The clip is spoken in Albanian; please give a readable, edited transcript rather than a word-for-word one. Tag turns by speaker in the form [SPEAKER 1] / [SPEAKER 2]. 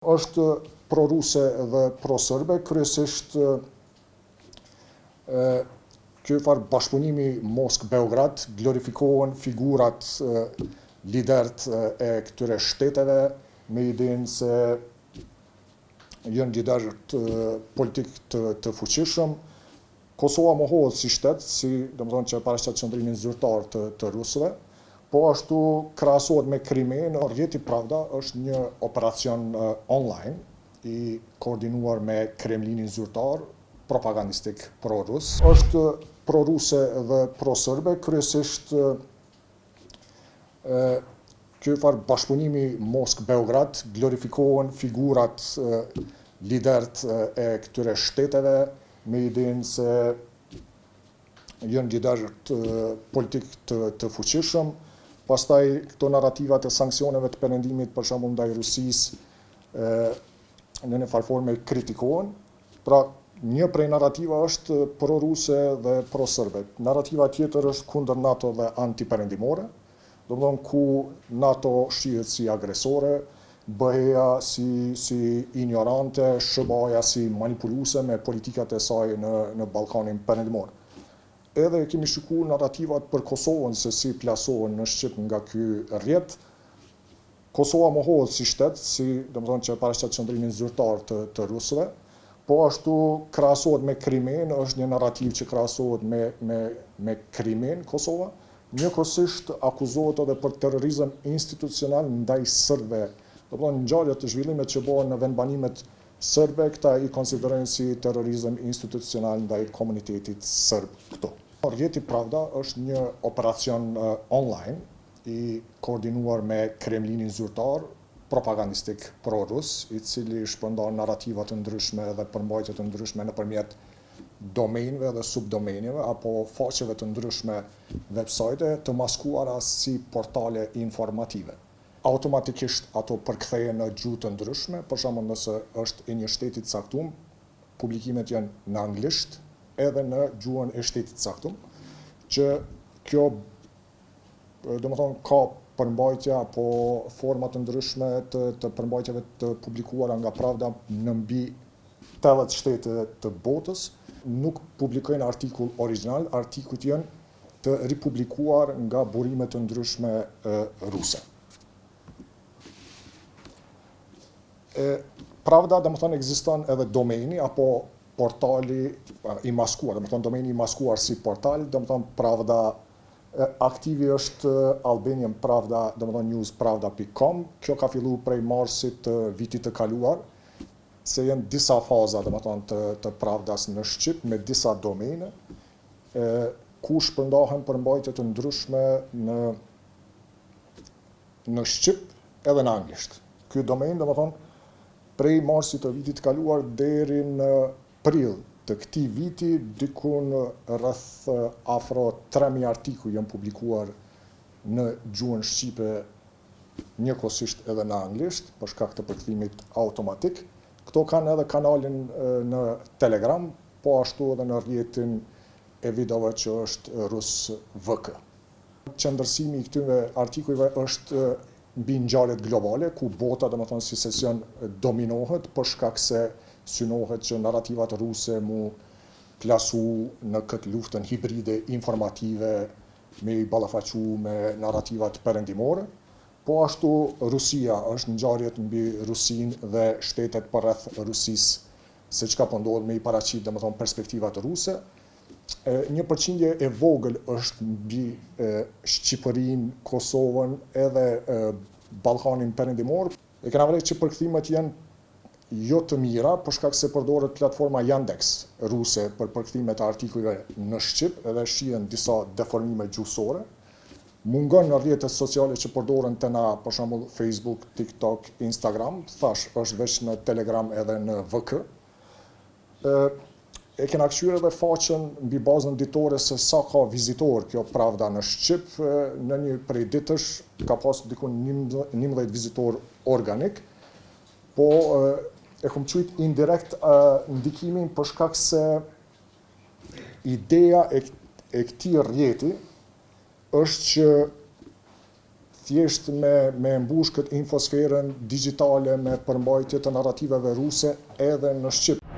[SPEAKER 1] Është pro-ruse dhe pro-sërbe, kryesisht ky farë bashkëpunimi Moskë-Beograd glorifikohen figurat liderët e këtyre shteteve me idenë se janë liderët politik të fuqishëm. Kosova mohohet si shtet, domethënë që paraqit qëndrimin zyrtar të rusëve, po ashtu krahasohet me Krimen. Rjeti Pravda është një operacion online i koordinuar me Kremlinin zyrtar, propagandistik pro-rus. Është pro-ruse dhe pro-sërbe, kryesisht ky farë bashkëpunimi Moskë-Beograd glorifikohen figurat liderët e këtyre shteteve me idenë se janë liderët politik të fuqishëm. Pastaj këto narrativat e sanksioneve të perëndimit, për shembull ndaj Rusisë, në një farë forme kritikohen. Pra, një prej narrativa është pro-ruse dhe pro-sërbe. Narrativa tjetër është kundër NATO dhe antiperëndimore, domethënë ku NATO shihet si agresore, BE-ja si ignorante, SHBA-ja si manipuluese me politikat e saj në Ballkanin perëndimor. Edhe kemi shikuar narrativat për Kosovën se si plasohen në Shqip nga ky rrjet. Kosova mohohet si shtet, domethënë që paraqit qëndrimin zyrtar të rusëve, po ashtu krahasohet me Krimen, është një narrativ që krahasohet me Krimen Kosova. Njëkohësisht akuzohet edhe për terrorizëm institucional ndaj serbëve. Domethënë ngjarjet të zhvillimet që bëhen në vendbanimet serbe, këta i konsiderojnë si terrorizëm institucional ndaj komunitetit serb këtu. Rjeti Pravda është një operacion online i koordinuar me Kremlinin zyrtar, propagandistik pro-rus, i cili shpërndan narrativa të ndryshme dhe përmbajtje të ndryshme nëpërmjet domenëve dhe subdomeneve apo faqeve të ndryshme websajte të maskuara si portale informative. Automatikisht ato përkthehen në gjuhë të ndryshme, për shembull nëse është e një shteti të caktuar, publikimet janë në anglisht edhe në gjuhën e shtetit të caktuar, që kjo domethënë ka përmbajtje apo forma të ndryshme të përmbajtjeve të publikuara nga Pravda në mbi 80 shtete të botës. Nuk publikojnë artikull origjinal, artikujt janë të ripublikuar nga burime të ndryshme ruse. Pravda, domethënë, ekziston edhe domeni apo portali i maskuar, domethënë domeni i maskuar si portal, domethënë Pravda aktivi është Albanian Pravda, domethënë newspravda.com. Kjo ka filluar prej marsit të vitit të kaluar, se janë disa faza domethënë të Pravdas në Shqip me disa domene, ku shpërndahen përmbajtje të ndryshme në Shqip edhe në anglisht. Ky domen domethënë prej marsit të vitit të kaluar deri në prill të këtij viti, dikun rreth afro 3000 artikuj janë publikuar në gjuhën shqipe, njëkohësisht edhe në anglisht, për shkak të përkthimit automatik. Këto kanë edhe kanalin në Telegram, po ashtu edhe në rrjetin e videove që është Rus VK. Qëndërsimi i këtyre artikujve është mbi ngjarjet globale, ku bota domethënë si sesion dominohet për shkak se synohet që narrativat ruse mu plasu në këtë luftën hibride informative me i ballafaqu me narrativat perëndimore. Po ashtu Rusia është ngjarjet mbi Rusinë dhe shtetet përreth Rusisë, se çka po ndodh me i paraqit domethënë perspektivat ruse. Një përqindje e vogël është mbi Shqipërinë, Kosovën edhe Ballkanin perëndimor. E kena vënë që përkthimet janë jo të mira, për shkak se përdoret platforma Yandex ruse për përkthimet e artikujve në Shqip, edhe shihen disa deformime gjuhësore. Mungon në rrjetet sociale që përdoren të na, për shembull Facebook, TikTok, Instagram, thash është veç në Telegram edhe në VK. E kena kthyer edhe faqen mbi bazën ditore se sa ka vizitor kjo Pravda në Shqip. Në një prej ditësh ka pasur diku 11 vizitor organik, po e kom qujt indirekt ndikimin për shkak se ideja e këtij rrjeti është që thjesht me mbush këtë infosferën digjitale me përmbajtje të narrativeve ruse edhe në Shqip.